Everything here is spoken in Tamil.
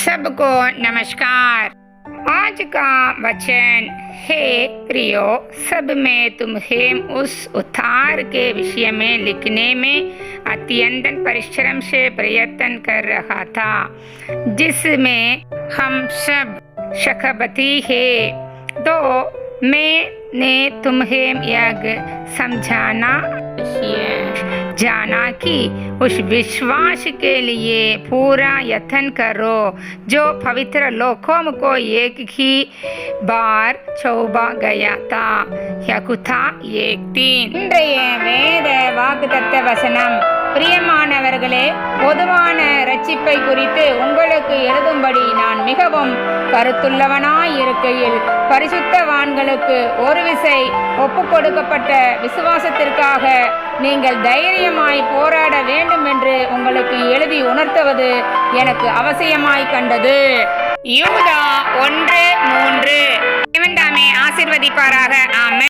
सबको नमस्कार। आज का वचन हे प्रियो, सब में तुम्हें उस उद्धार के विषय में लिखने में अत्यंत परिश्रम से प्रयत्न कर रहा था जिसमें हम सब शखबती है। तो मैंने तुम्हें यह समझाना जाना कि उस विश्वास के लिए पूरा यत्न करो जो पवित्र लोकों को एक ही बार सौंपा गया था। யகுதா 1:3 இன்றைய வேத வாக்குத்தத்த வசனம். பிரியமானவர்களே, பொதுவான இரட்சிப்பை குறித்து உங்களுக்கு எழுதும்படி நான் மிகவும் கருத்துள்ளவனாய் இருக்கையில் பரிசுத்தவான்களுக்கு ஒரு விசை ஒப்புக்கொடுக்கப்பட்ட விசுவாசத்திற்காக நீங்கள் தைரியமாய் போராட வேண்டும் என்று உங்களுக்கு எழுதி உணர்த்துவது எனக்கு அவசியமாய் கண்டது. யூதா 1:3. தேவன் தாமே ஆசீர்வதிப்பாராக. ஆமென்.